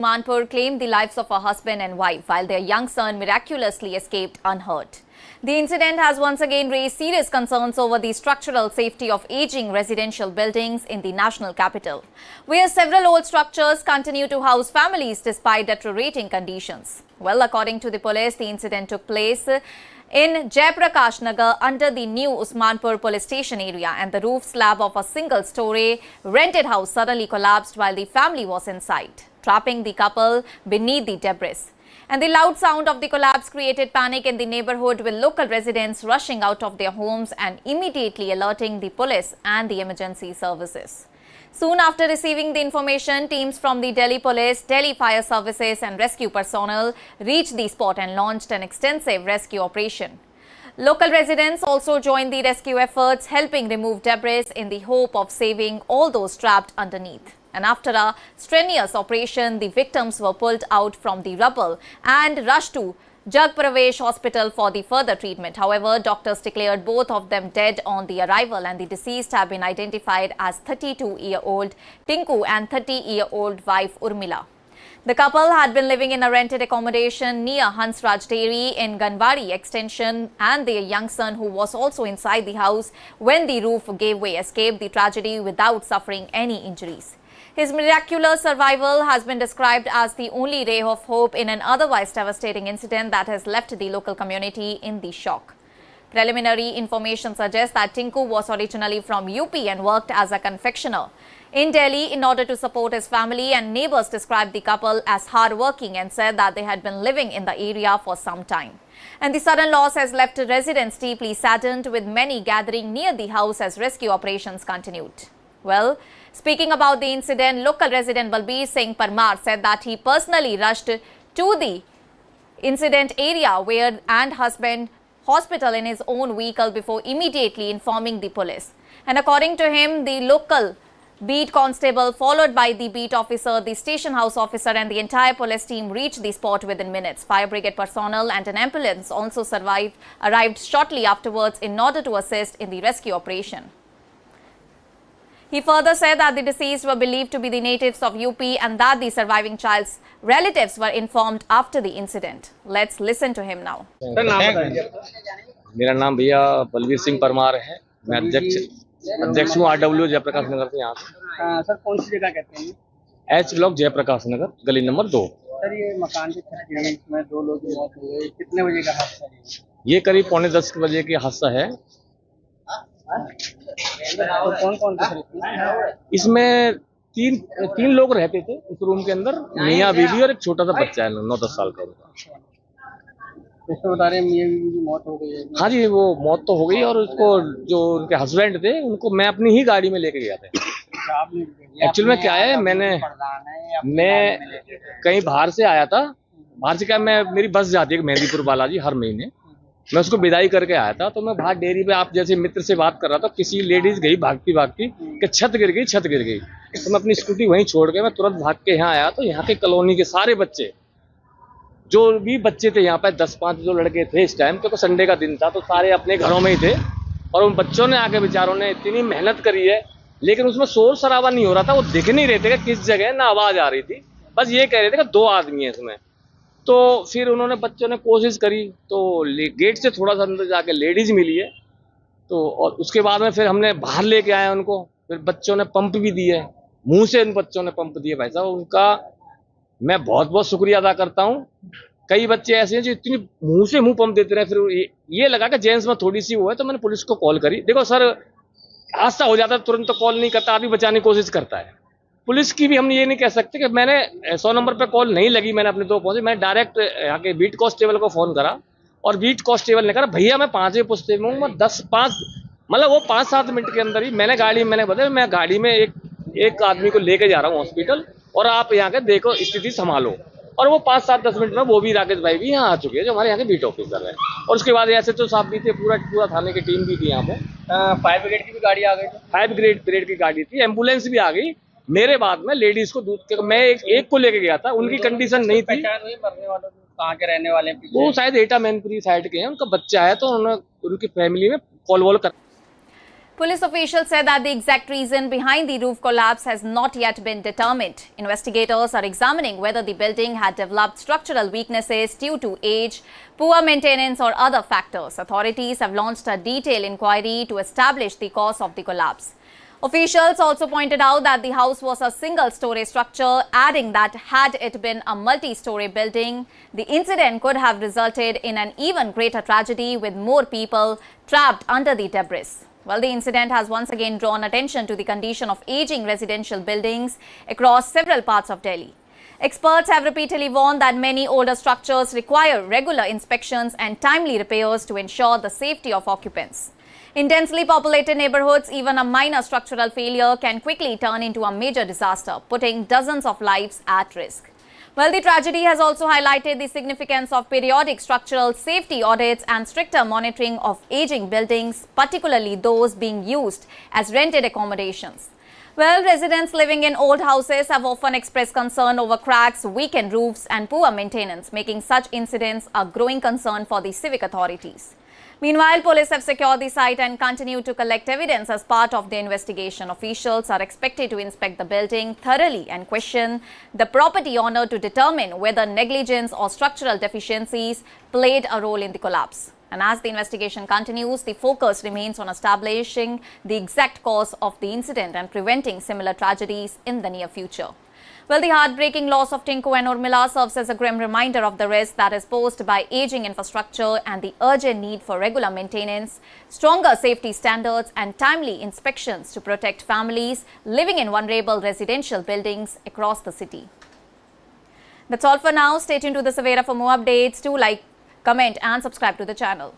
Manpur claimed the lives of a husband and wife while their young son miraculously escaped unhurt. The incident has once again raised serious concerns over the structural safety of aging residential buildings in the national capital, where several old structures continue to house families despite deteriorating conditions. Well, according to the police, the incident took place in Jayaprakash Nagar under the new Usmanpur police station area, and the roof slab of a single-story rented house suddenly collapsed while the family was inside, trapping the couple beneath the debris. And the loud sound of the collapse created panic in the neighborhood, with local residents rushing out of their homes and immediately alerting the police and the emergency services. Soon after receiving the information, teams from the Delhi Police, Delhi Fire Services and rescue personnel reached the spot and launched an extensive rescue operation. Local residents also joined the rescue efforts, helping remove debris in the hope of saving all those trapped underneath. And after a strenuous operation, the victims were pulled out from the rubble and rushed to Jagpravesh Hospital for the further treatment. However, doctors declared both of them dead on the arrival, and the deceased have been identified as 32-year-old Tinku and 30-year-old wife Urmila. The couple had been living in a rented accommodation near Hansraj Dairy in Ganwari Extension, and their young son, who was also inside the house when the roof gave way, escaped the tragedy without suffering any injuries. His miraculous survival has been described as the only ray of hope in an otherwise devastating incident that has left the local community in the shock. Preliminary information suggests that Tinku was originally from UP and worked as a confectioner in Delhi in order to support his family, and neighbors described the couple as hardworking and said that they had been living in the area for some time. And the sudden loss has left residents deeply saddened, with many gathering near the house as rescue operations continued. Well, speaking about the incident, local resident Balbir Singh Parmar said that he personally rushed to the incident area and husband hospital in his own vehicle before immediately informing the police. And according to him, the local beat constable, followed by the beat officer, the station house officer and the entire police team reached the spot within minutes. Fire brigade personnel and an ambulance also arrived shortly afterwards in order to assist in the rescue operation. He further said that the deceased were believed to be the natives of UP and that the surviving child's relatives were informed after the incident. Let's listen to him now. मेरा नाम भैया बलवीर सिंह परमार है। मैं अध्यक्ष हूँ RW Jayaprakash नगर से। यहाँ sir कौन सी जगह कहते हैं? H ब्लॉक जयप्रकाश नगर, गली नंबर 2। सर ये मकान की छत गिरी, इसमें 2 लोग की मौत हुई। कितने बजे का हादसा है? ये करीब 9:45 बजे की हादसा है। तो कौन थे इसमें तीन लोग रहते थे उस रूम के अंदर, मियाँ बीवी और एक छोटा सा बच्चा है 9-10 साल का उनका। जैसे बता रहे मियाँ बीवी की मौत हो गई है। हाँ जी, वो मौत तो हो गई, और उसको जो उनके हस्बैंड थे उनको मैं अपनी ही गाड़ी में लेके गया था। एक्चुअल में क्या है, मैं कहीं बाहर से आया था। बाहर से क्या, मेरी बस जाती है मेहंदीपुर बालाजी हर महीने, मैं उसको विदाई करके आया था। तो मैं बाहर डेयरी पे आप जैसे मित्र से बात कर रहा था, किसी लेडीज गई भागती कि छत गिर गई। तो मैं अपनी स्कूटी वहीं छोड़ के मैं तुरंत भाग के यहाँ आया। तो यहाँ के कॉलोनी के सारे बच्चे, जो भी बच्चे थे यहाँ पे 10-5 जो लड़के थे इस टाइम, क्योंकि संडे का दिन था, तो सारे अपने घरों में ही थे। और उन बच्चों ने आके बेचारों ने इतनी मेहनत करी है, लेकिन उसमें शोर शराबा नहीं हो रहा था। वो दिख नहीं रहे थे कि किस जगह ना आवाज आ रही थी, बस ये कह रहे थे कि 2 आदमी है इसमें। तो फिर उन्होंने बच्चों ने कोशिश करी, तो गेट से थोड़ा सा अंदर जाके लेडीज मिली है। तो और उसके बाद में फिर हमने बाहर लेके आए उनको। फिर बच्चों ने पंप भी दिए, मुंह से उन बच्चों ने पंप दिए। भाई साहब, उनका मैं बहुत बहुत शुक्रिया अदा करता हूँ। कई बच्चे ऐसे हैं जो इतनी मुंह से मुंह पंप देते रहे। फिर ये लगा कि जेंट्स में थोड़ी सी वो है, तो मैंने पुलिस को कॉल करी। देखो सर, हादसा हो जाता है तुरंत तो कॉल नहीं करता, आदमी बचाने की कोशिश करता है। पुलिस की भी हम ये नहीं कह सकते कि मैंने 100 नंबर पे कॉल नहीं लगी, मैंने अपने 2 पहुंचे। मैंने डायरेक्ट यहाँ के बीट कांस्टेबल को फोन करा, और बीट कांस्टेबल ने कहा भैया मैं 5 बजे पूछते हूँ, मैं 10-5 मतलब वो 5-7 मिनट के अंदर ही मैंने बताया मैं गाड़ी में एक आदमी को लेके जा रहा हूँ हॉस्पिटल, और आप यहाँ के देखो स्थिति संभालो। और वो 5-7-10 मिनट में वो भी राकेश भाई भी यहाँ आ चुके हैं, जो हमारे यहाँ के बीट ऑफिसर है। और उसके बाद ऐसे तो साहब भी थे, पूरा थाने की टीम भी थी यहाँ पे। फायर ब्रिगेड की भी गाड़ी आ गई। फायर ब्रिगेड की गाड़ी थी, एम्बुलेंस भी आ गई। मेरे बाद में लेडीज को दूध के मैं एक को लेके गया था, उनकी कंडीशन नहीं थी। मरने वालों कहाँ के रहने वाले? वो शायद एटा मैनपुरी साइड के हैं, उनका बच्चा है, तो उन्होंने उनकी फैमिली में कॉल वॉल कर। Police officials said that the exact reason behind the roof collapse has not yet been determined. Investigators are examining whether the building had developed structural weaknesses due to age, poor maintenance or other factors. Authorities have launched a detailed inquiry to establish the cause of the collapse. Officials also pointed out that the house was a single-story structure, adding that had it been a multi-story building, the incident could have resulted in an even greater tragedy with more people trapped under the debris. Well, the incident has once again drawn attention to the condition of aging residential buildings across several parts of Delhi. Experts have repeatedly warned that many older structures require regular inspections and timely repairs to ensure the safety of occupants. In densely populated neighborhoods, even a minor structural failure can quickly turn into a major disaster, putting dozens of lives at risk. Well, the tragedy has also highlighted the significance of periodic structural safety audits and stricter monitoring of aging buildings, particularly those being used as rented accommodations. Well, residents living in old houses have often expressed concern over cracks, weakened roofs and poor maintenance, making such incidents a growing concern for the civic authorities. Meanwhile, police have secured the site and continue to collect evidence as part of the investigation. Officials are expected to inspect the building thoroughly and question the property owner to determine whether negligence or structural deficiencies played a role in the collapse. And as the investigation continues, the focus remains on establishing the exact cause of the incident and preventing similar tragedies in the near future. Well, the heartbreaking loss of Tinku and Urmila serves as a grim reminder of the risk that is posed by aging infrastructure and the urgent need for regular maintenance, stronger safety standards and timely inspections to protect families living in vulnerable residential buildings across the city. That's all for now. Stay tuned to the Savera for more updates. Do like, comment and subscribe to the channel.